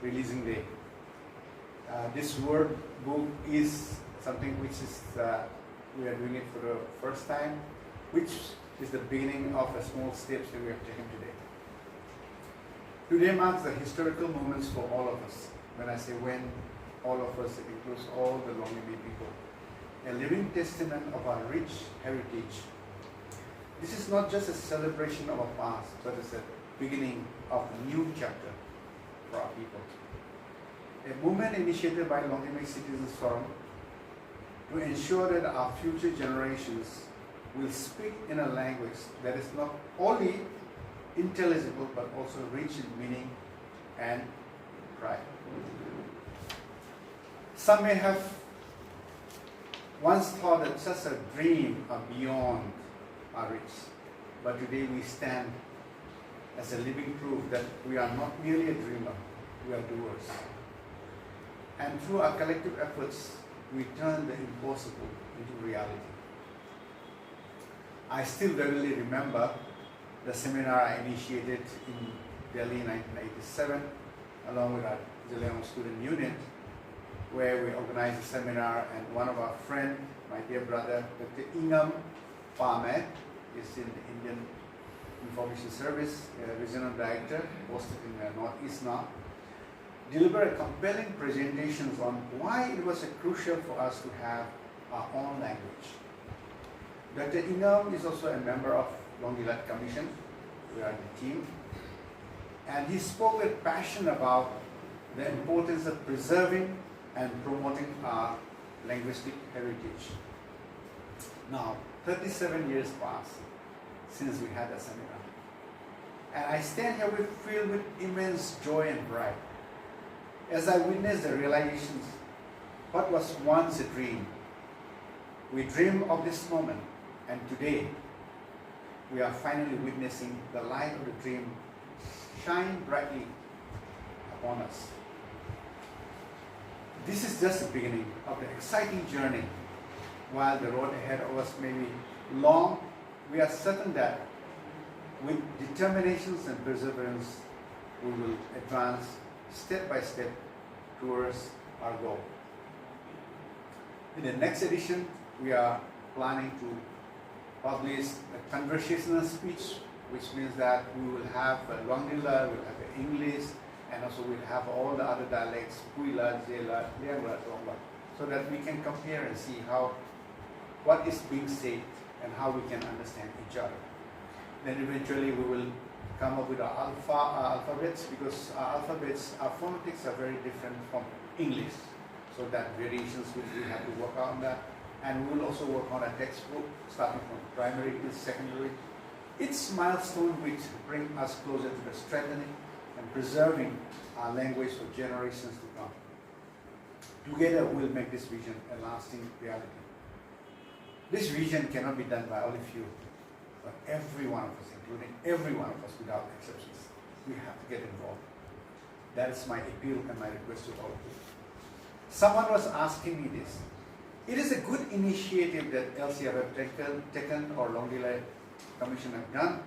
releasing day. This word book is something which is, we are doing it for the first time, which is the beginning of a small steps that we have taken today. Today marks the historical moments for all of us. When I say when, all of us, it includes all the Luangdi people. A living testament of our rich heritage. This is not just a celebration of our past, but it's a beginning of a new chapter for our people. A movement initiated by Remmei Citizens Forum to ensure that our future generations will speak in a language that is not only intelligible but also rich in meaning and pride. Some may have once thought that such a dream are beyond our reach, but today we stand as a living proof that we are not merely a dreamer, we are doers. And through our collective efforts, we turn the impossible into reality. I still vividly remember the seminar I initiated in Delhi in 1987, along with our Zillion Student Union, where we organized a seminar, and one of our friends, my dear brother, Dr. Ingam Pame, is in the Indian Information Service, Regional Director, posted in Northeast now, delivered compelling presentations on why it was crucial for us to have our own language. Dr. Ingam is also a member of Luangdi Commission. We are the team. And he spoke with passion about the importance of preserving and promoting our linguistic heritage. Now, 37 years passed since we had a seminar. And I stand here filled with immense joy and pride as I witness the realizations what was once a dream. We dream of this moment, and today we are finally witnessing the light of the dream shine brightly upon us. This is just the beginning of the exciting journey. While the road ahead of us may be long, we are certain that with determinations and perseverance, we will advance step by step towards our goal. In the next edition, we are planning to publish a conversational speech, which means that we will have Luangdi, we'll have English, and also we'll have all the other dialects, Puila, Zela, Liangla, Tongla, so that we can compare and see what is being said and how we can understand each other. Then eventually we will come up with our alphabets, because our phonetics are very different from English. So that variations we have to work on that. And we will also work on a textbook starting from primary to secondary. It's milestone which bring us closer to the strengthening and preserving our language for generations to come. Together we'll make this vision a lasting reality. This vision cannot be done by only few, but every one of us, including every one of us without exceptions. We have to get involved. That is my appeal and my request to all of you. Someone was asking me this. It is a good initiative that LCF have taken or Luangdi Commission have done,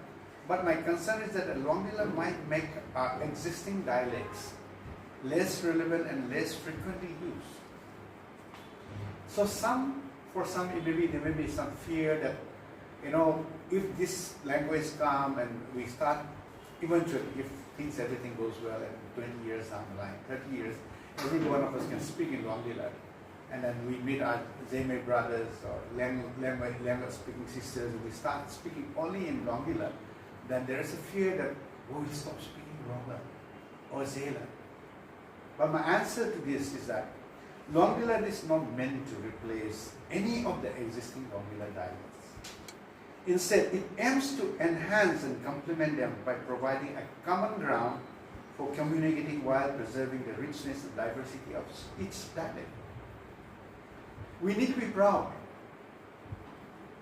but my concern is that Luangdi might make our existing dialects less relevant and less frequently used. So for some, there may be some fear that, if this language comes and we start, eventually, if everything goes well, and 20 years down the line, 30 years, every one of us can speak in Luangdi, and then we meet our Remmei brothers or Remmei speaking sisters, and we start speaking only in Luangdi, then there is a fear that we stop speaking Luangdi or Zela. But my answer to this is that Luangdi is not meant to replace any of the existing Luangdi dialects. Instead, it aims to enhance and complement them by providing a common ground for communicating while preserving the richness and diversity of each dialect. We need to be proud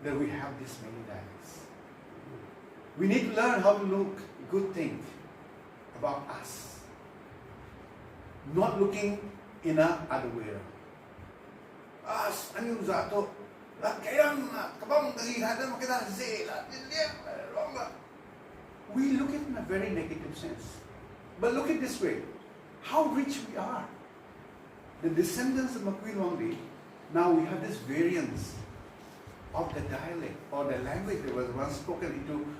that we have this many dialects. We need to learn how to look good things about us, not looking in a other way around. We look at it in a very negative sense. But look at it this way. how rich we are. The descendants of Luangdi, now we have this variance of the dialect or the language that was once spoken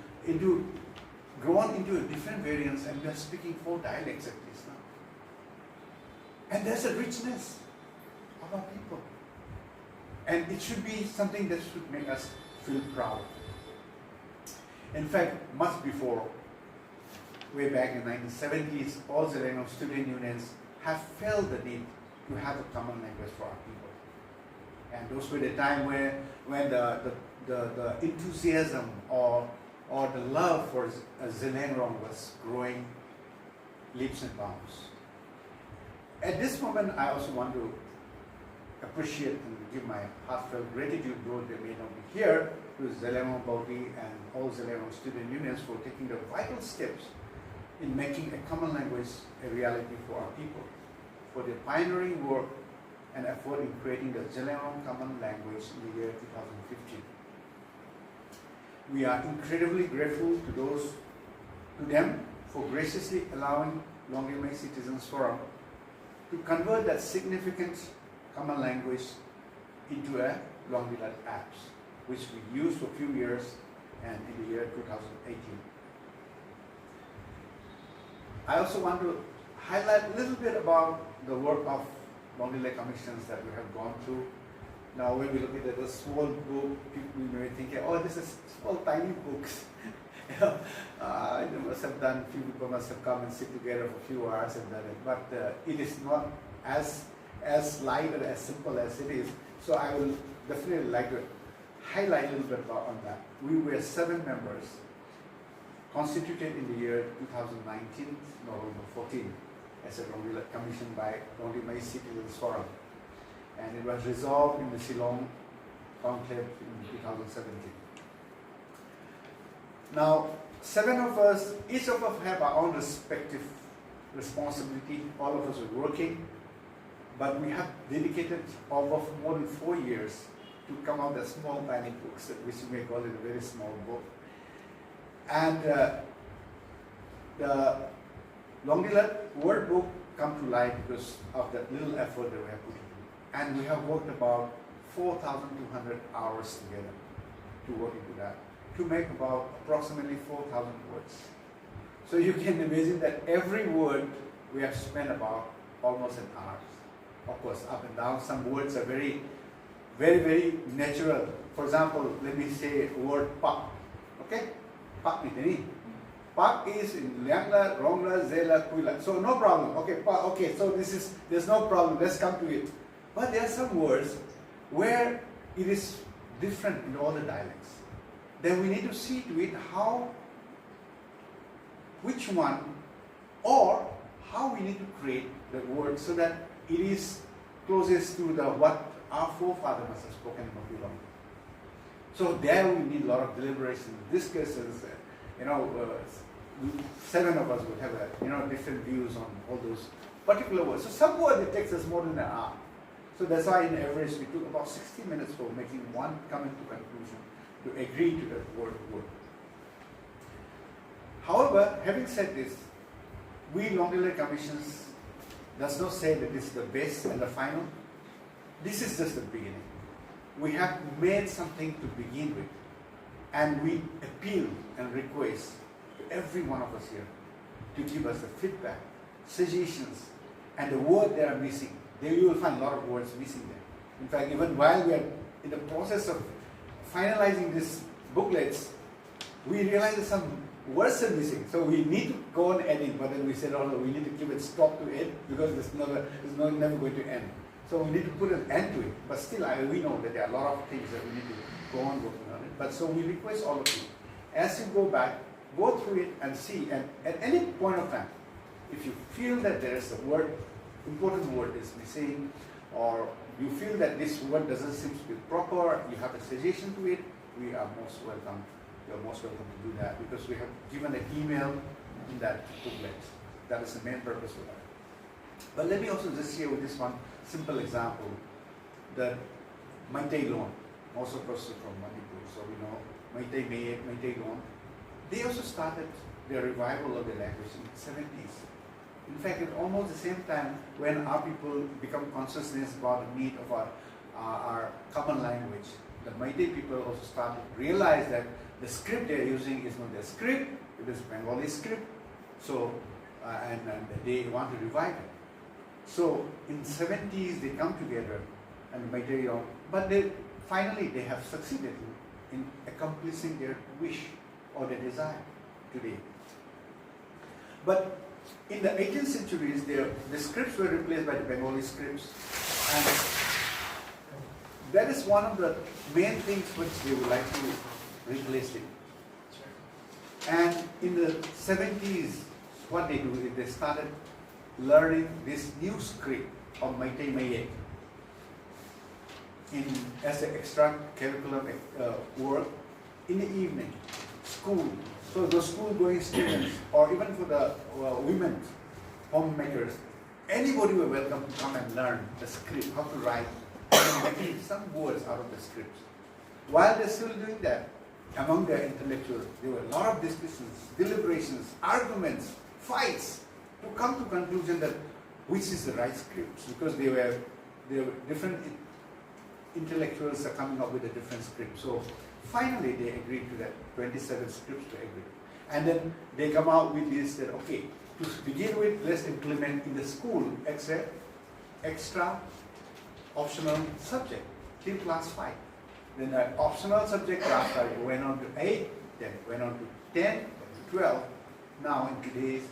grown into a different variance, and we are speaking 4 dialects at least now. And there's a richness of our people. And it should be something that should make us feel proud. In fact, much before, way back in the 1970s, all Zeleno student unions have felt the need to have a common language for our people. And those were the time when the enthusiasm or the love for Zelenrong was growing leaps and bounds. At this moment, I also want to appreciate and give my heartfelt gratitude, though they may not be here, to Zelenrong Bauti and all Zelenrong student unions for taking the vital steps in making a common language a reality for our people, for their pioneering work and effort in creating the Zelenrong Common Language in the year 2015. We are incredibly grateful to them for graciously allowing Remmei Citizens Forum to convert that significant common language into a Luangdi apps, which we used for a few years and in the year 2018. I also want to highlight a little bit about the work of Luangdi commissions that we have gone through. Now, when we look at the small book, people may think, oh, this is small, tiny books. They must have done, few people must have come and sit together for a few hours and done it. But it is not as light or as simple as it is. So I will definitely like to highlight a little bit on that. We were 7 members, constituted in the year 2019, November 14, as a commission by Remmei Citizens Forum. And it was resolved in the Shillong conclave in 2017. Now, 7 of us, each of us have our own respective responsibility. All of us are working, but we have dedicated over more than 4 years to come out with small tiny books, which you may call it a very small book. And the Luangdi word book come to light because of that little effort that we have put in. And we have worked about 4,200 hours together to work into that, to make about approximately 4,000 words. So you can imagine that every word we have spent about almost an hour. Of course, up and down, some words are very, very, very natural. For example, let me say the word pak. Okay? Pak ni. Pak is in Liangla, Rongla, Zela, Kuila. So no problem. Okay, pak, okay, so there's no problem. Let's come to it. But there are some words where it is different in all the dialects. Then we need to see to it which one, or how we need to create the word so that it is closest to what our forefathers must have spoken in Mapilong. So there we need a lot of deliberation, discussions. 7 of us would have different views on all those particular words. So some words it takes us more than an hour. So that's why in average we took about 60 minutes for making one coming to conclusion to agree to that word. However, having said this, we Luangdi commissions does not say that this is the best and the final. This is just the beginning. We have made something to begin with, and we appeal and request to every one of us here to give us the feedback, suggestions, and the word they are missing. There you will find a lot of words missing there. In fact, even while we are in the process of finalizing these booklets, we realized that some words are missing. So we need to go on editing, but then we said, oh no, we need to give it stop to it because it's never going to end. So we need to put an end to it. But still, we know that there are a lot of things that we need to go on working on it. But so we request all of you, as you go back, go through it and see. And at any point of time, if you feel that there is a important word is missing, or you feel that this word doesn't seem to be proper, you have a suggestion to it, we are most welcome. You are most welcome to do that because we have given an email in that booklet. That is the main purpose of that. But let me also just share with this one simple example. The Meitei Loan, also person from Manipur, so we know Meitei Loan. They also started their revival of the language in the 70s. In fact, at almost the same time when our people become consciousness about the need of our common language, the Meitei people also started to realize that the script they are using is not their script, it is Bengali script. So, and they want to revive it. So, in 70s they come together and Meitei, but finally they have succeeded in accomplishing their wish or their desire today. But in the 18th centuries, the scripts were replaced by the Bengali scripts, and that is one of the main things which they would like to replace it. And in the 70s, what they do is they started learning this new script of Meitei Mayek as an extra curriculum work in the evening, school. So the school-going students, or even for the women, homemakers, anybody were welcome to come and learn the script, how to write, and making some words out of the scripts. While they're still doing that, among their intellectuals, there were a lot of discussions, deliberations, arguments, fights, to come to conclusion that which is the right scripts, because there were different intellectuals are coming up with a different script. So finally they agreed to that 27 scripts to agree. And then they come out with this that, okay, to begin with, let's implement in the school extra optional subject till class 5. Then the optional subject class 5 went on to 8, then went on to 10, to 12. Now in today's,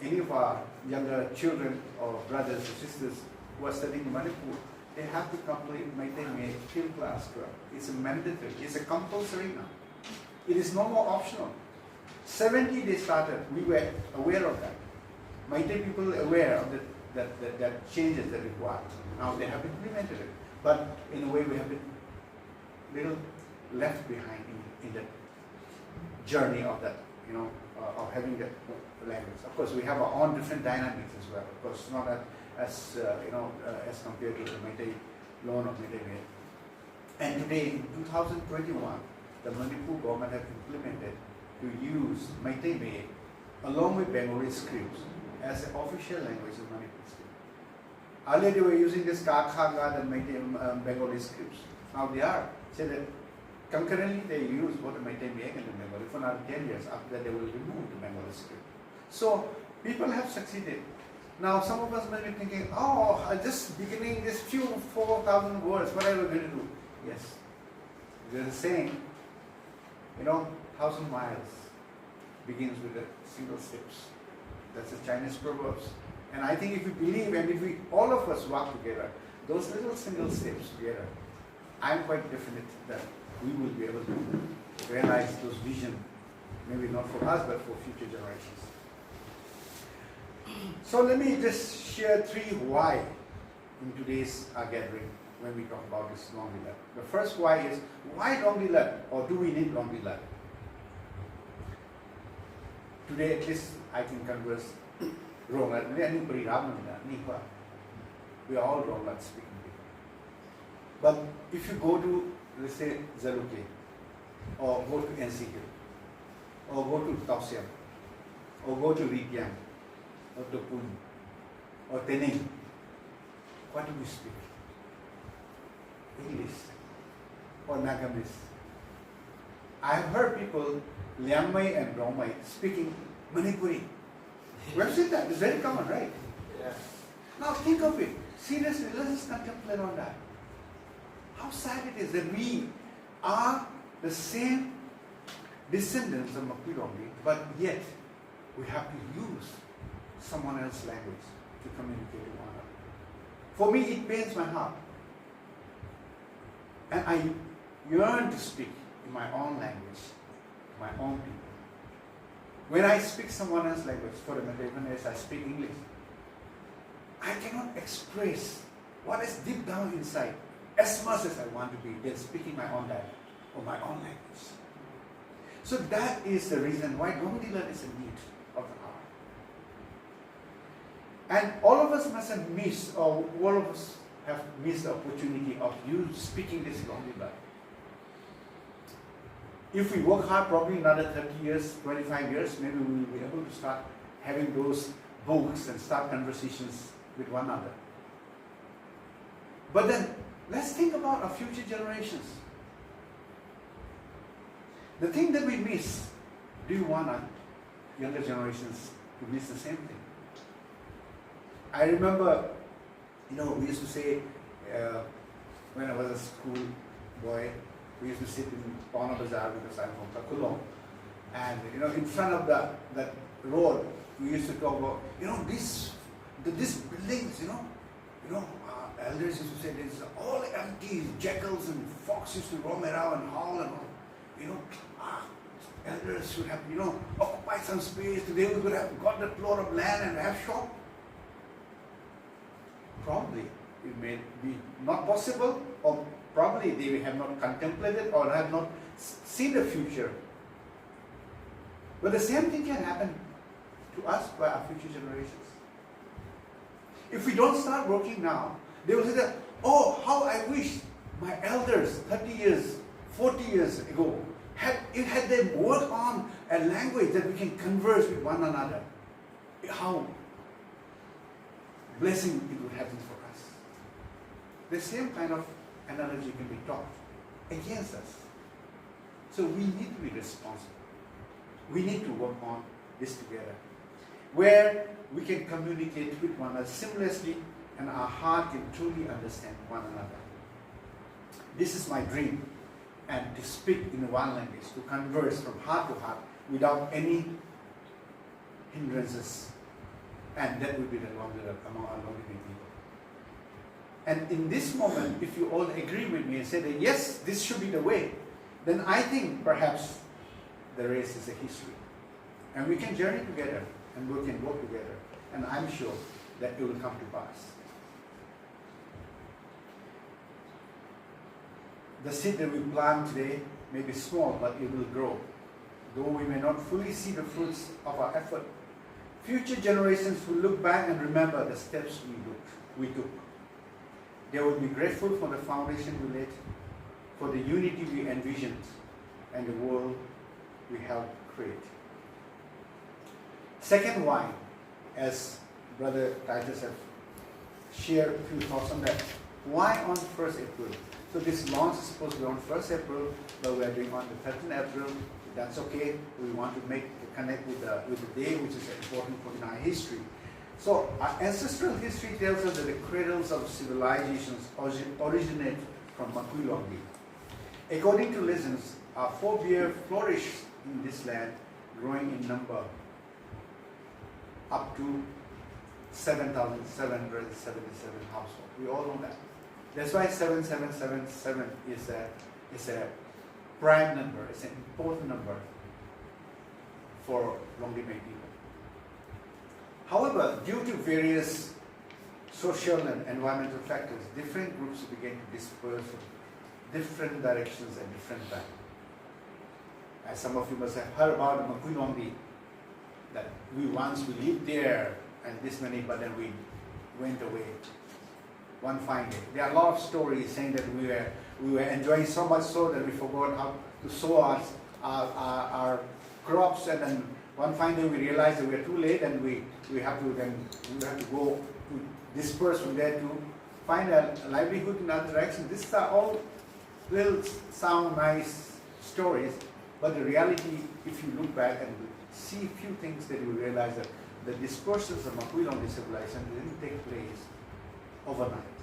any of our younger children or brothers or sisters who are studying in Manipur, they have to complete Meitei Mayek till class 12. It's a mandatory, it's a compulsory now. It is no more optional. 70 they started, we were aware of that. Meitei people aware of that changes that required. Now they have implemented it. But in a way we have been little left behind in the journey of that, of having that language. Of course we have our own different dynamics as well. Of course not as compared to the Meitei loan of Meitei Mayek. And today in 2021, the Manipur government have implemented to use Meitei Mayek along with Bengali scripts as the official language of Manipur state. Earlier they were using this Kakhaga and Meitei Bengali scripts. Now they are. So that concurrently they use both the Meitei Mayek and the Bengali for another 10 years. After that they will remove the Bengali script. So people have succeeded. Now some of us may be thinking, oh, just beginning this few 4,000 words, what are we going to do? Yes. There's a saying, 1,000 miles begins with a single steps. That's the Chinese proverbs. And I think if we believe and if all of us work together, those little single steps together, I'm quite definite that we will be able to realize those visions, maybe not for us, but for future generations. So let me just share 3 why in today's gathering when we talk about this Luangdi Lat. The first why is, why Luangdi Lat, or do we need Luangdi Lat? Today at least I can converse Rongat. We are all Rongat speaking people. But if you go to, let's say, Zaluke, or go to NCK, or go to Tausiam, or go to Rikyang, or Topun, or Tening, what do we speak? English, or Nagamese. I have heard people, Remmei and Remmei, speaking Manipuri. We have seen that, it's very common, right? Yeah. Now think of it, seriously, let's just contemplate on that. How sad it is that we are the same descendants of Mapirongi, but yet we have to use someone else's language to communicate to one another. For me, it pains my heart. And I yearn to speak in my own language, my own people. When I speak someone else's language, for the even as I speak English, I cannot express what is deep down inside as much as I want to be than speaking my own dialect or my own language. So that is the reason why Luangdi Lat is a need of the hour. And all of us must have missed, or all of us have missed the opportunity of you speaking this Luangdi Lat. If we work hard, probably another 30 years, 25 years, maybe we will be able to start having those books and start conversations with one another. But then, let's think about our future generations. The thing that we miss, do you want our younger generations to miss the same thing? I remember, we used to say, when I was a school boy, we used to sit in Pauna Bazaar because I'm from Khuang. And in front of that road, we used to talk about, these buildings, elders used to say it's all empty, jackals and fox used to roam around and howl and all. Elders should have, occupied some space. Today we could have got a plot of land and have shop. Probably it may be not possible, or probably they have not contemplated or have not seen the future. But the same thing can happen to us by our future generations. If we don't start working now, they will say that, oh, how I wish my elders 30 years, 40 years ago, had they worked on a language that we can converse with one another. How blessing it would happen for us. The same kind of analogy can be taught against us. So we need to be responsible. We need to work on this together, where we can communicate with one another seamlessly and our heart can truly understand one another. This is my dream, and to speak in one language, to converse from heart to heart without any hindrances, and that will be the Luangdi among our Luangdi people. And in this moment, if you all agree with me and say that yes, this should be the way, then I think perhaps the race is a history. And we can journey together and we can work together. And I'm sure that it will come to pass. The seed that we plant today may be small, but it will grow. Though we may not fully see the fruits of our effort, future generations will look back and remember the steps we took. They will be grateful for the foundation we laid, for the unity we envisioned, and the world we helped create. Second why, as Brother Titus have shared a few thoughts on that. Why on 1st April? So this launch is supposed to be on 1st April, but we are doing on the 13th April. That's okay. We want to connect with the day, which is important for in our history. So our ancestral history tells us that the cradles of civilizations originate from Luangdi. According to legends, our forebears flourished in this land, growing in number up to 7,777 households. We all know that. That's why 7777 is a prime number. It's an important number for Luangdi people. However, due to various social and environmental factors, different groups began to disperse in different directions at different times. As some of you must have heard about Luangdi, that we lived there and this many, but then we went away one fine day. There are a lot of stories saying that we were enjoying so much so that we forgot how to sow our crops, and then one fine day we realized that we are too late, and we have to go to disperse from there to find a livelihood in other directions. These are all will sound nice stories, but the reality, if you look back and see a few things, that you realize that the dispersions of Luangdi civilization didn't take place overnight.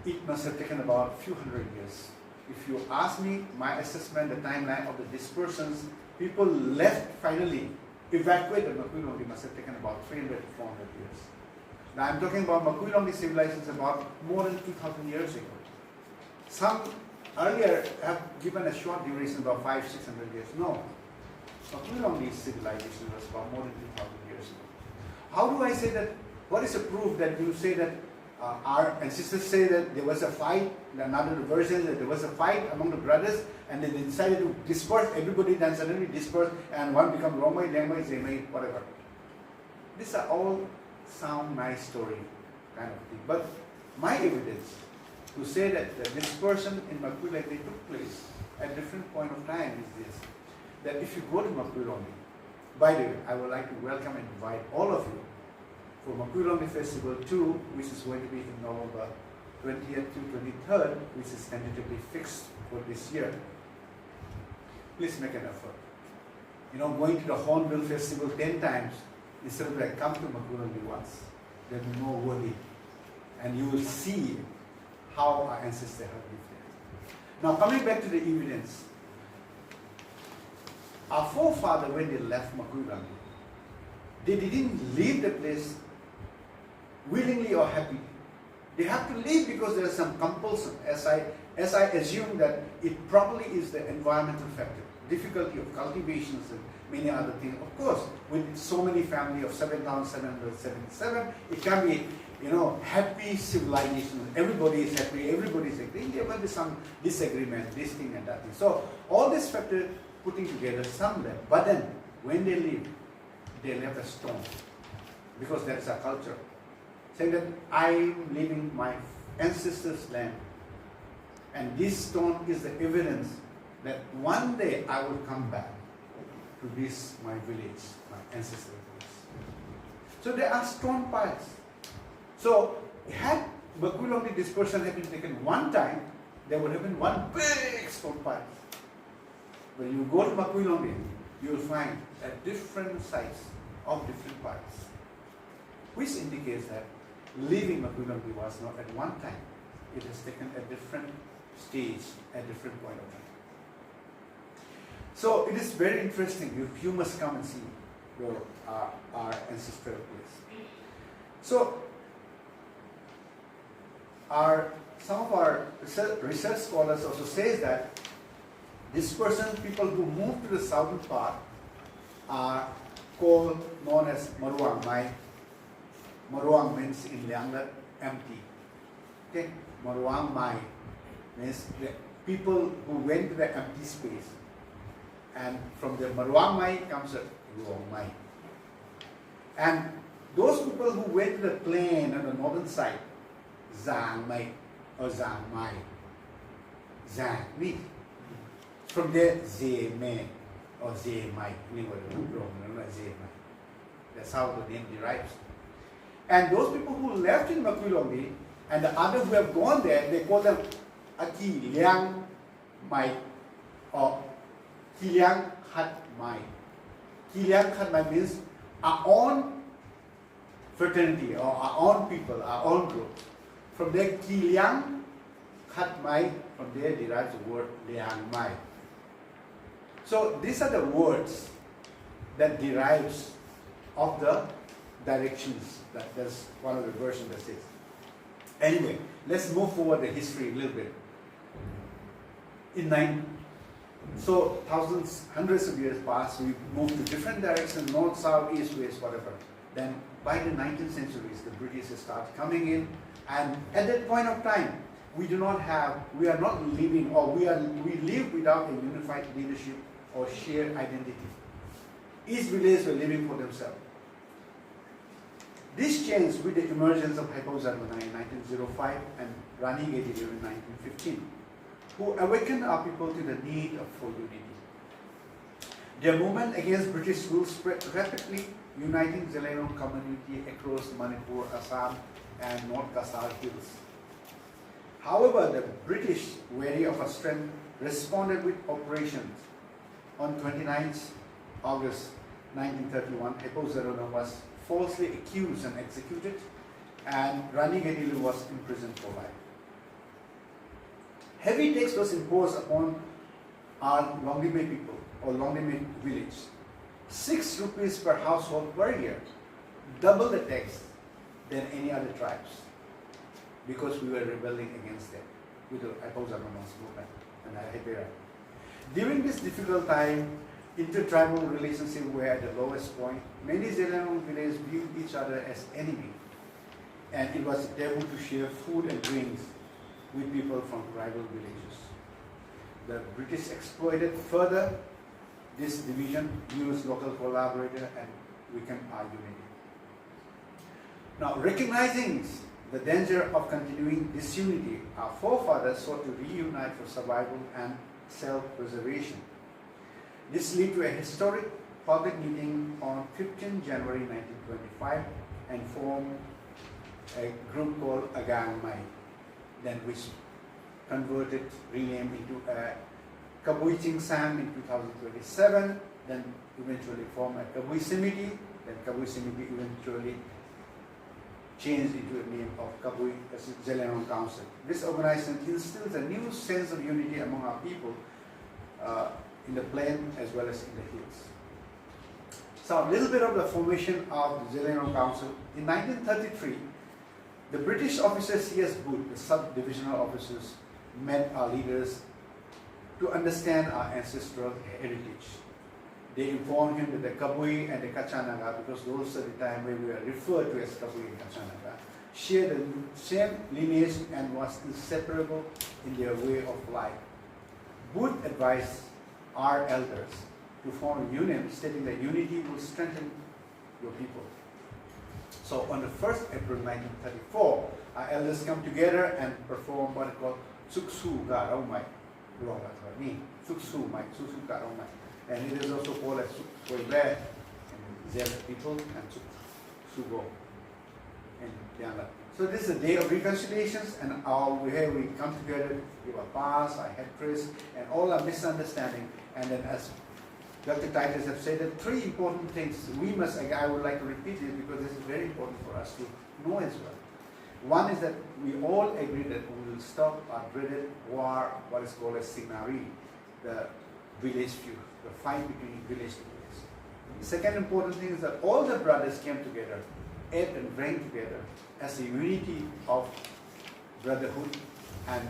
It must have taken about a few hundred years. If you ask me, my assessment, the timeline of the dispersions, people left finally, evacuated Luangdi must have taken about 300 to 400 years. Now I'm talking about Luangdi civilizations about more than 2,000 years ago. Some earlier have given a short duration, about 500-600 years. No. Luangdi civilization was about more than 2,000 years ago. How do I say that? What is the proof that you say that our ancestors say that there was a fight? Another version that there was a fight among the brothers, and then they decided to disperse. Everybody then suddenly dispersed, and one become Remmei, Zemmei, whatever. These are all sound nice story kind of thing. But my evidence to say that the dispersion in Luangdi took place at different point of time is this: that if you go to Luangdi, By the way, I would like to welcome and invite all of you for Luangdi Festival 2, which is going to be in November 20th to 23rd, which is tentatively fixed for this year. Please make an effort. Going to the Hornbill Festival 10 times instead of like come to Luangdi once. There will be more worthy. And you will see how our ancestors have lived there. Now coming back to the evidence. Our forefathers, when they left Luangdi, they didn't leave the place willingly or happily. They have to leave because there is some compulsion, as I assume that it probably is the environmental factor, difficulty of cultivations and many other things. Of course, with so many families of 7,777, it can be, happy civilization. Everybody is happy, everybody is agreeing. There will be some disagreement, this thing and that thing. So all these factors putting together, some left. But then, when they leave, they left a stone. Because that is a culture. Saying that I am leaving my ancestors' land. And this stone is the evidence that one day I will come back to this, my village, my ancestral village. So there are stone piles. So had Luangdi dispersion had been taken one time, there would have been one big stone pile. When you go to Luangdi, you will find at different sites of different piles, which indicates that leaving Luangdi was not at one time. It has taken a different stage at different point of time. So it is very interesting. You must come and see our ancestral place. So some of our research scholars also says that people who move to the southern part are known as Maruang. Maruang means in Luangdi empty. Okay, Maruang Mai means the people who went to the empty space. And from the Maruang Mai comes the Luang Mai. And those people who went to the plain on the northern side, Zang Mai or Zang Mai. Zang means from there Ze Me or Ze Mai. That's how the name derives. And those people who left in Luangdi and the others who have gone there, they call them Aki Liang Mai or Ki Liang Khat Mai. Ki Liang Khat Mai means our own fraternity or our own people, our own group. From there, Ki Liang Khat Mai, from there derives the word Liang Mai. So these are the words that derives of the directions. That's one of the versions that says. Anyway, let's move forward the history a little bit. So thousands, hundreds of years passed, we moved to different directions, north, south, east, west, whatever. Then by the 19th century, the British start coming in, and at that point of time, we are not living, or we live without a unified leadership or shared identity. Each village were living for themselves. This changed with the emergence of Haipao-Zarmona in 1905 and Rani Gedili in 1915, who awakened our people to the need for unity. Their movement against British rule spread rapidly, uniting Zelenong community across Manipur, Assam, and North Kasar Hills. However, the British, wary of our strength, responded with operations. On 29th August 1931, Haipao-Zarmona was falsely accused and executed, and Rani Gedili was imprisoned for life. Heavy tax was imposed upon our Luangdi people or Luangdi village. 6 rupees per household per year, double the tax than any other tribes, because we were rebelling against them with the Haipao-Zarmona's movement and Haipera. During this difficult time, intertribal relationships were at the lowest point. Many Zelenong villages viewed each other as enemy, and it was taboo to share food and drinks with people from rival villages. The British exploited further this division, used local collaborators, and weakened our unity. Now, recognizing the danger of continuing disunity, our forefathers sought to reunite for survival and self-preservation. This led to a historic public meeting on 15 January 1925 and formed a group called Remmei, then which converted, renamed into Kabui Ching Sam in 2027, then eventually formed a Kabui Simiti, then Kabui Simiti eventually changed into the name of Kabui Zeliangrong Council. This organization instills a new sense of unity among our people in the plain as well as in the hills. So a little bit of the formation of the Zeliangrong Council. In 1933, the British officer C.S. Booth, the sub-divisional officers, met our leaders to understand our ancestral heritage. They informed him that the Kabui and the Kachanaga, because those are the time when we were referred to as Kabui and Kachanaga, shared the same lineage and was inseparable in their way of life. Booth advised our elders to form a union, stating that unity will strengthen your people. So on the 1st April 1934, our elders come together and perform what is called Suksu Garaumai. Suksu Mai, Suksu Garaumai. And it is also called as Suksoibe in Zel people and Sugo in Yala. So this is a day of reconciliations, and here we come together, give our past, our history, and all our misunderstanding. And then, as Dr. Titus have said, that three important things we must, I would like to repeat it because this is very important for us to know as well. One is that we all agree that we will stop our dreaded war, what is called as Signari, the village feud, the fight between village to village. The second important thing is that all the brothers came together, ate and drank together as a unity of brotherhood and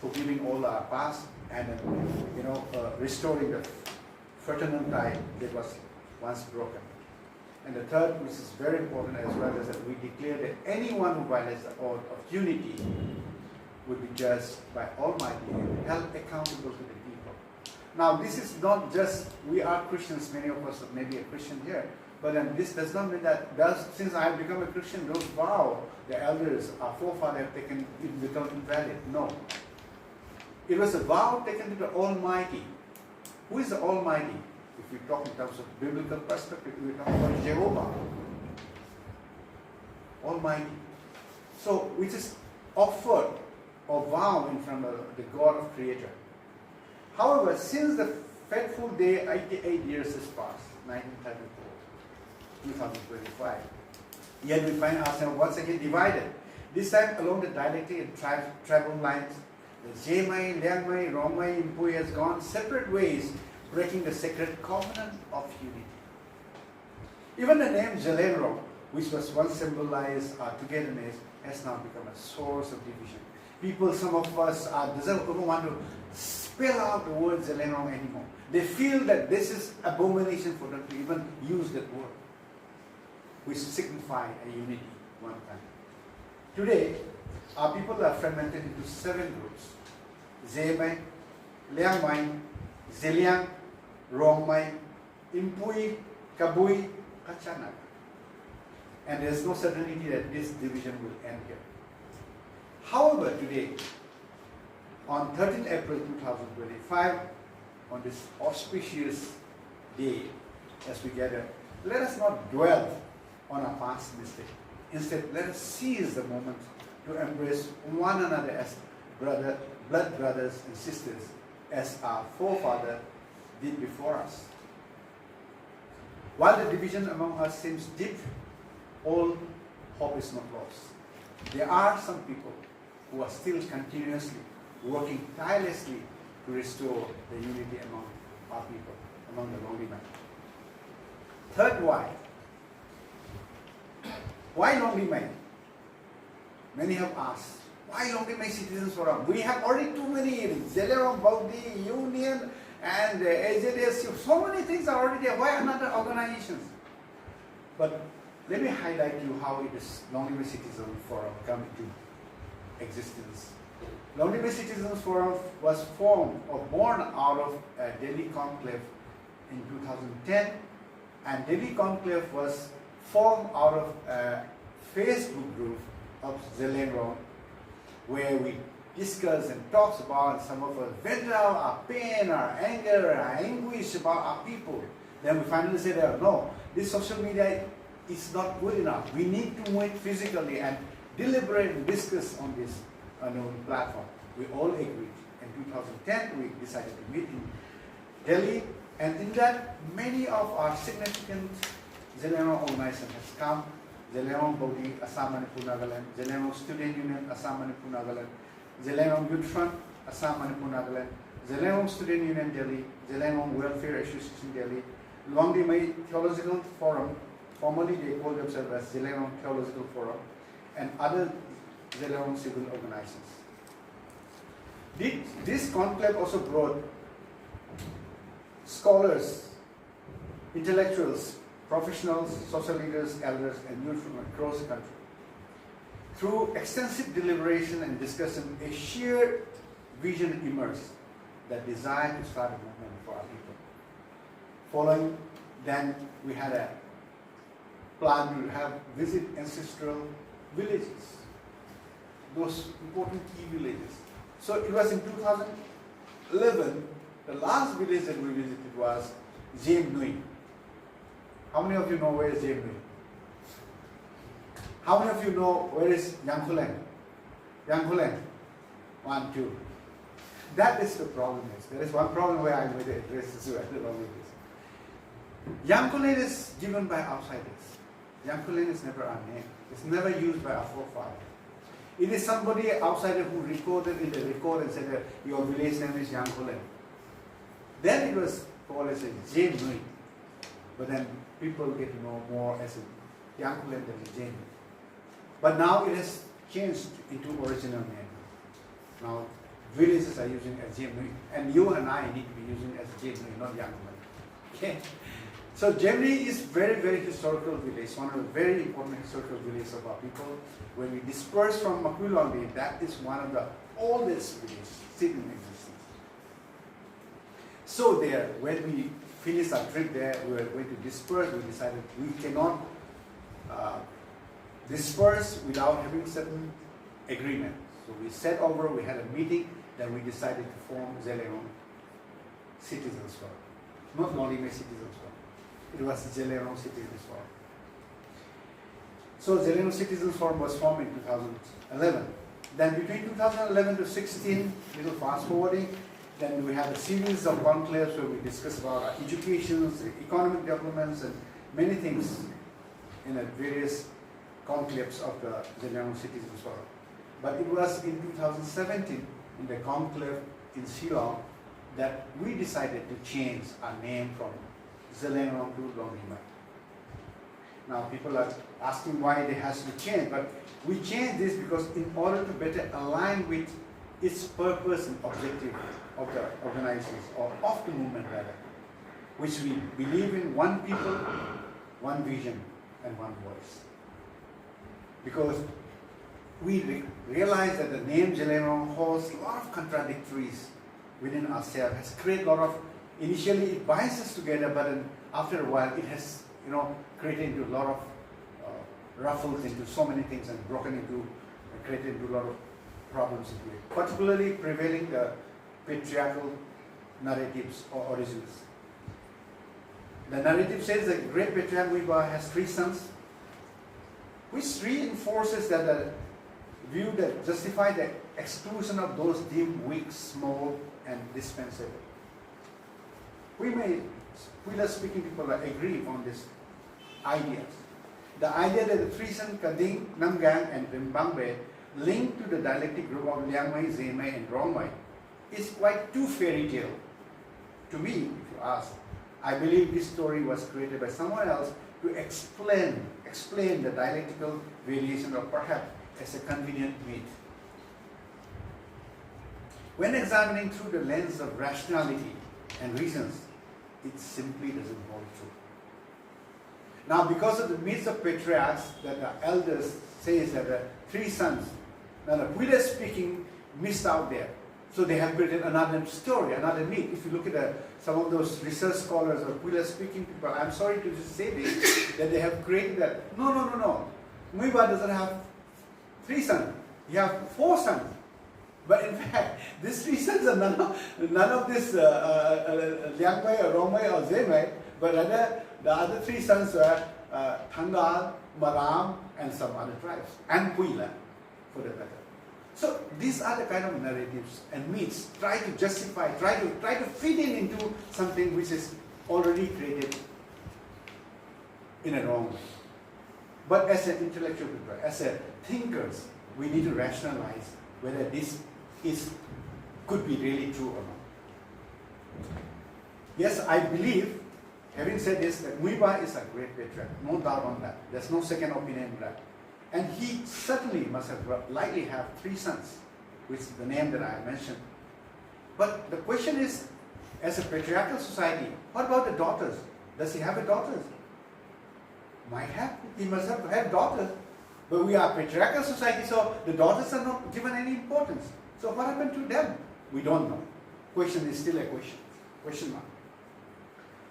forgiving all our past and restoring the fraternal tie that was once broken. And the third, which is very important as well, is that we declare that anyone who violates the oath of unity would be judged by Almighty and held accountable to the people. Now, this is not just, we are Christians, many of us may be a Christian here, but then this does not mean that since I have become a Christian, those vows the elders, our forefathers have taken, it become invalid. No. It was a vow taken to the Almighty. Who is the Almighty? If we talk in terms of biblical perspective, we talk about Jehovah. Almighty. So, which is offered or vow in front of the God of Creator. However, since the fateful day, 88 years has passed, 1934, 2025, yet we find ourselves once again divided. This time along the dialectic and tribal lines, the Remmei, Luangdi, Remmei, Impui has gone separate ways, breaking the sacred covenant of unity. Even the name Zeliangrong, which was once symbolized our togetherness, has now become a source of division. People, some of us, doesn't even want to spell out the word Zeliangrong anymore. They feel that this is abomination for them to even use that word, which signifies a unity one time. Today, our people are fragmented into 7 groups: Remmei, Luangdi, Zeliang, Remmei, Impui, Kabui, Kachanaga. And there is no certainty that this division will end here. However, today, on 13 April 2025, on this auspicious day, as we gather, let us not dwell on our past mistake. Instead, let us seize the moment to embrace one another as blood brothers and sisters, as our forefather did before us. While the division among us seems deep, all hope is not lost. There are some people who are still continuously working tirelessly to restore the unity among our people, among the Luangdi men. Third why. Why Luangdi men? Many have asked, why Luangdi men Citizens Forum? We have already too many, Zeliangrong, Baudi, Union, and AJDS, so many things are already there. Why another organizations? But let me highlight to you how this Luangdi men Citizens Forum come into existence. Luangdi men Citizens Forum was formed or born out of a Delhi conclave in 2010, and Delhi conclave was formed out of a Facebook group of Zeliangrong, where we discuss and talk about, some of us vent out our pain, our anger, our anguish about our people. Then we finally said, oh, no, this social media is not good enough. We need to meet physically and deliberate and discuss on this platform. We all agreed. In 2010, we decided to meet in Delhi, and in that, many of our significant Zillemong organizations has come. Zillemong Bodi, Assam, Manipur, Nagaland, Zillemong Student Union, Assam, Manipur, Nagaland, Zillemong Youth Front, Assam, Manipur, Nagaland, Zillemong Student Union, Delhi, Zillemong Welfare Association, Delhi, Luangdi Theological Forum, formerly they called themselves as Zillemong Theological Forum, and other Zillemong civil organizations. This conclave also brought scholars, intellectuals, professionals, social leaders, elders, and youth from across the country. Through extensive deliberation and discussion, a shared vision emerged that desire to start a movement for our people. Following, then we had a plan to have visit ancestral villages, those important key villages. So it was in 2011, the last village that we visited was Jem Nui. How many of you know where is Jem Nui? How many of you know where is Yangkulen? Yangkulen? 1, 2. That is the problem. There is one problem where I'm going to address this. I don't know with this. Yangkulen is given by outsiders. Yangkulen is never our name. It's never used by our forefathers. It is somebody outsider who recorded in the record and said that your village name is Yangkulen. Then it was called as a Jem Nui. But then people get to know more as a Yangkulen than a Jem. But now it has changed into original name. Now villages are using as Jem Nui, and you and I need to be using as Jem Nui, not Yangkulen. Okay. So Jem Nui is very, very historical village, one of the very important historical villages of our people. When we dispersed from Luangdi, that is one of the oldest villages still in existence. So there, when we finished our trip there, we were going to disperse. We decided we cannot disperse without having certain agreement. So we set over, we had a meeting, then we decided to form Zillemong Citizens Forum. Not Remmei Citizens Forum. It was Zillemong Citizens Forum. So Zillemong Citizens Forum was formed in 2011. Then between 2011 to 16, little fast forwarding, then we had a series of conclaves where we discussed about our education, economic developments, and many things in the various conclaves of the Zillemong Citizens Forum. But it was in 2017, in the conclave in Shillong, that we decided to change our name from Zillemong to Remmei. Now people are asking why it has to change, but we changed this because in order to better align with its purpose and objective of the organizations, or of the movement rather, which we believe in one people, one vision, and one voice. Because we realize that the name Zillemong holds a lot of contradictories within ourselves, has created a lot of, initially it binds us together, but then after a while it has, created into a lot of ruffles into so many things and created into a lot of problems into it. Particularly prevailing the patriarchal narratives or origins. The narrative says that great patriarch Weeba has 3 sons, which reinforces that the view that justify the exclusion of those deemed weak, small, and dispensable. We speaking people agree on this ideas. The idea that the 3 sons Kading, Namgang, and Rimbangbe linked to the dialectic group of Liangmei, Zemmei, and Remmei is quite too fairy tale. To me, if you ask, I believe this story was created by someone else to explain the dialectical variation, or perhaps as a convenient myth. When examining through the lens of rationality and reasons, it simply doesn't hold true. Now, because of the myths of patriarchs that the elders says that the 3 sons, now the Buddha speaking missed out there. So they have created another story, another myth. If you look at some of those research scholars or Buddha speaking people, I'm sorry to just say this, that they have created that, no. Muiba doesn't have 3 sons, he has 4 sons. But in fact, these 3 sons are none of this Liangmei or Remmei or Zemmei, But the other three sons were Thangal, Maram, and some other tribes, and Puila, for the matter. So these are the kind of narratives and myths try to justify, try to fit into something which is already created in a wrong way. But as an intellectual people, as a thinkers, we need to rationalize whether this could be really true or not. Yes, I believe, having said this, that Muiba is a great patriarch, no doubt on that. There's no second opinion on that. And he certainly must have likely have three sons, which is the name that I mentioned. But the question is, as a patriarchal society, what about the daughters? Does he have a daughter? Might have. He must have had daughters. But we are a patriarchal society, so the daughters are not given any importance. So what happened to them? We don't know. Question is still a question. Question mark.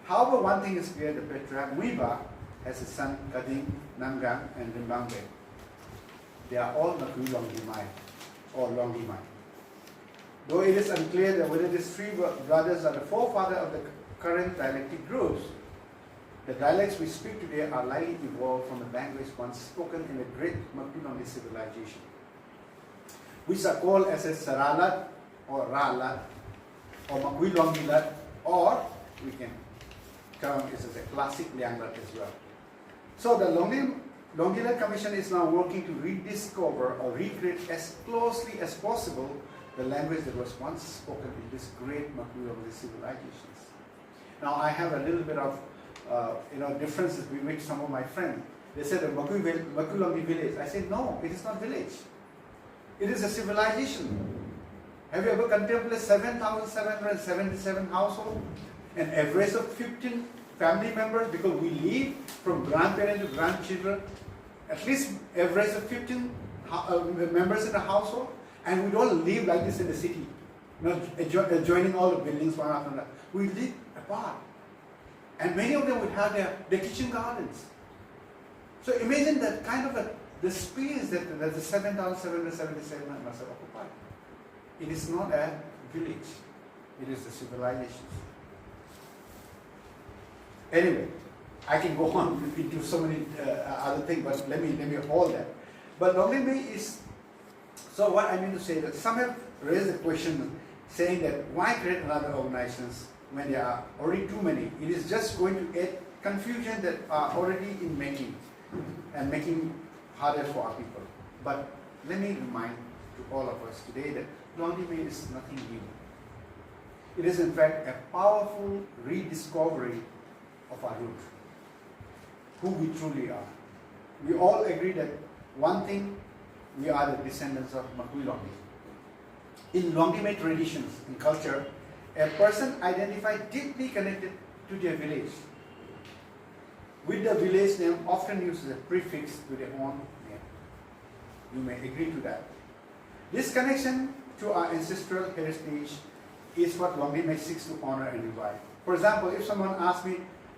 However, one thing is clear, the patriarch Muiba has a son, Kading, Namgang, and Remmei. They are all Makui Luangdi or Luangdi. Though it is unclear that whether these three brothers are the forefather of the current dialectic groups, the dialects we speak today are likely evolved from the language once spoken in the great Makui Luangdi civilization, which are called as a Saralat or Ralat or Makui Luangdi, or we can term it as a classic Lianglat as well. So the Luangdi Commission is now working to rediscover or recreate as closely as possible the language that was once spoken in this great Makui Luangdi civilizations. Now I have a little bit of differences with some of my friends. They said a Makui Luangdi village. I said no, it is not village. It is a civilization. Have you ever contemplated 7,777 households? An average of 15 family members, because we live from grandparents to grandchildren, at least average of 15 members in a household, and we don't live like this in the city, adjoining all the buildings one after another. We live apart. And many of them would have their kitchen gardens. So imagine that kind of the space that the 7,777 must have occupied. It is not a village, it is the civilization. Anyway, I can go on into so many other things, but let me hold that. But Remmei is, so what I mean to say that some have raised the question saying that why create another organizations when there are already too many? It is just going to add confusion that are already in making and making harder for our people. But let me remind to all of us today that Remmei is nothing new. It is in fact a powerful rediscovery of our root, who we truly are. We all agree that one thing, we are the descendants of Makui Luangdi. In Luangdi traditions, in culture, a person identified deeply connected to their village, with the village name often uses a prefix to their own name. You may agree to that. This connection to our ancestral heritage is what Luangdi seeks to honor and revive. For example, if someone asks me,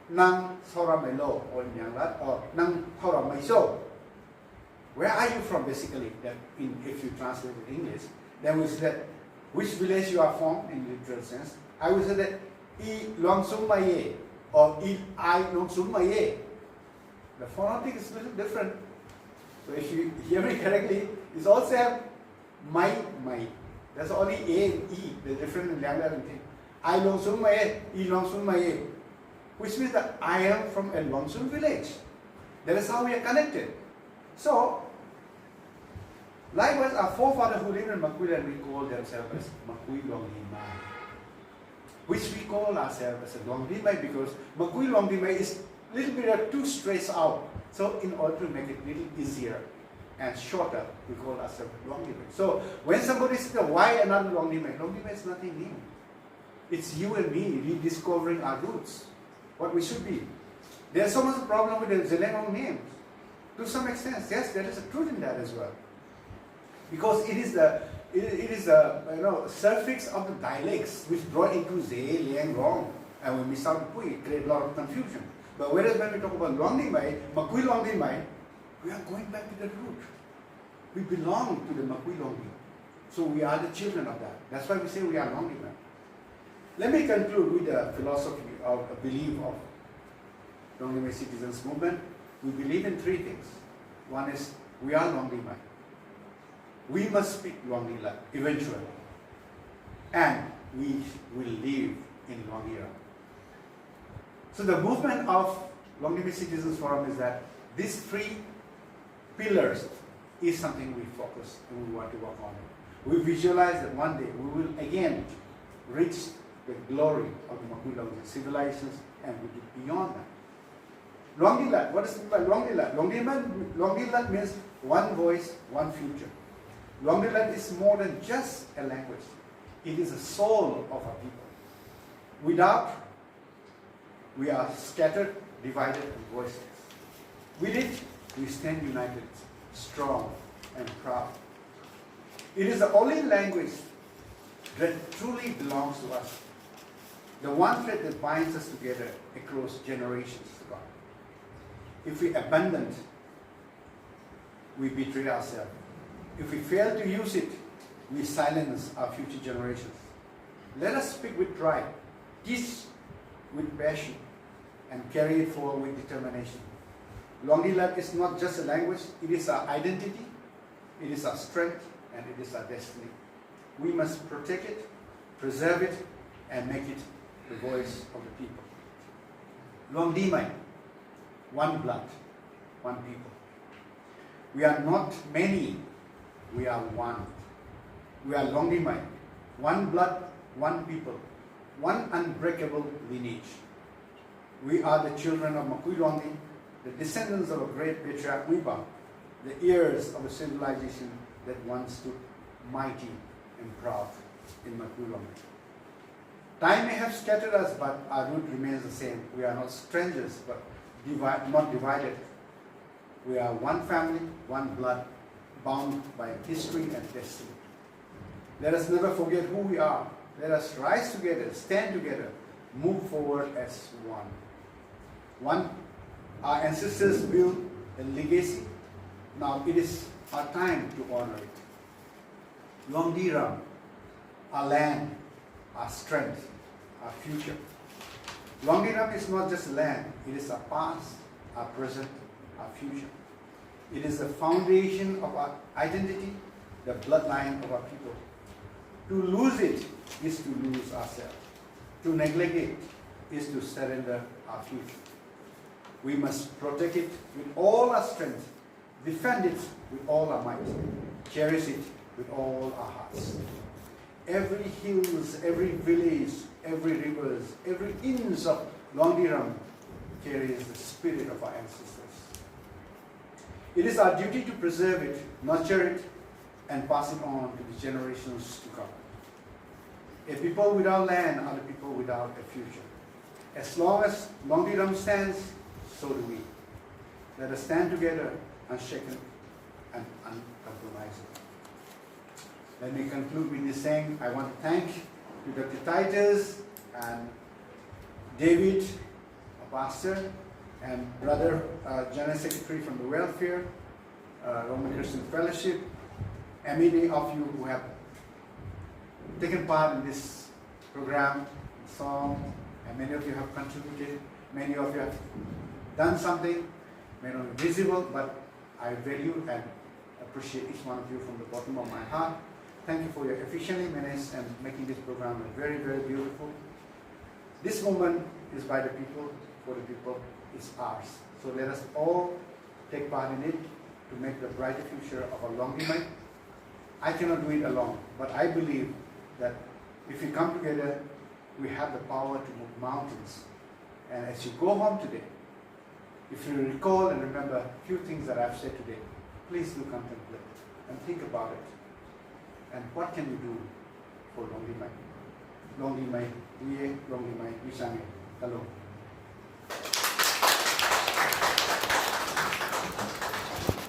Nang Thora Melo or Nyanglat or Nang Thora Maiso, where are you from basically? That if you translate it in English, then we say that which village you are from in literal sense. I will say that I Luang Sum Maye or I Luang Sum Maye. The phonetic is a little different. So if you hear me correctly, it's also have Mai. That's only A and E, the different in Lianglat thing. I Luang Sum Maye, I Luang Sum Maye. Which means that I am from a Luangsun village. That is how we are connected. So, likewise, our forefathers who lived in Makui and we call themselves as Makui Luangdi, which we call ourselves as a Luangdi because Makui Luangdi is a little bit too straight out. So, in order to make it a little easier and shorter, we call ourselves Luangdi. So, when somebody says, why another Luangdi? Luangdi is nothing new. It's you and me rediscovering our roots. What we should be. There's so much problem with the Zelengong names. To some extent, yes, there is a truth in that as well. Because it is the suffix of the dialects which brought into Ze, Liang, Rong, and when we miss out the Pui, it creates a lot of confusion. But whereas when we talk about Luangdi Mai, Makui Luangdi Mai, we are going back to the root. We belong to the Makui Luangdi. So we are the children of that. That's why we say we are Luangdi Mai. Let me conclude with the philosophy of a belief of Remmei Citizens Movement, we believe in three things. One is, we are Luangdi Mai. We must speak Luangdi Lat eventually. And we will live in Luangdi Ram. So the movement of Luangdi Citizens Forum is that these three pillars is something we focus and we want to work on. We visualize that one day we will again reach the glory of the Makuilongdi civilizations and we do beyond that. Luangdi Lat, what is it by Luangdi Lat? Luangdi Lat means one voice, one future. Luangdi Lat is more than just a language. It is the soul of our people. Without, we are scattered, divided, and voiceless. With it, we stand united, strong, and proud. It is the only language that truly belongs to us. The one thread that binds us together across generations to God. If we abandon it, we betray ourselves. If we fail to use it, we silence our future generations. Let us speak with pride, teach with passion, and carry it forward with determination. Luangdi Lat is not just a language, it is our identity, it is our strength, and it is our destiny. We must protect it, preserve it, and make it the voice of the people. Luangdi Mai, one blood, one people. We are not many, we are one. We are Luangdi Mai, one blood, one people, one unbreakable lineage. We are the children of Makuilongdi, the descendants of a great patriarch Wiba, the heirs of a civilization that once stood mighty and proud in Makuilongdi. Time may have scattered us, but our root remains the same. We are not strangers, but not divided. We are one family, one blood, bound by history and destiny. Let us never forget who we are. Let us rise together, stand together, move forward as one. One, our ancestors built a legacy. Now it is our time to honor it. Luangdi Ram, our land, our strength, our future. Luangdi Ram is not just land, it is our past, our present, our future. It is the foundation of our identity, the bloodline of our people. To lose it is to lose ourselves. To neglect it is to surrender our future. We must protect it with all our strength, defend it with all our might, cherish it with all our hearts. Every hills, every village, every rivers, every inch of Luangdi Ram carries the spirit of our ancestors. It is our duty to preserve it, nurture it, and pass it on to the generations to come. A people without land are the people without a future. As long as Luangdi Ram stands, so do we. Let us stand together, unshaken and uncompromising. Let me conclude with this saying. I want to thank to Dr. Titus and David, a pastor, and brother, General Secretary from the Welfare, Roman Christian Fellowship, and many of you who have taken part in this program, song, and many of you have contributed, many of you have done something, may not be visible, but I value and appreciate each one of you from the bottom of my heart. Thank you for your efficiently managed and making this program very, very beautiful. This moment is by the people, for the people, it's ours. So let us all take part in it to make the brighter future of our Luangdi Mai. I cannot do it alone, but I believe that if we come together, we have the power to move mountains. And as you go home today, if you recall and remember a few things that I've said today, please do contemplate and think about it. And what can you do for Luangdi Mai? Luangdi Mai, Luangdi Mai, Wishange. Hello.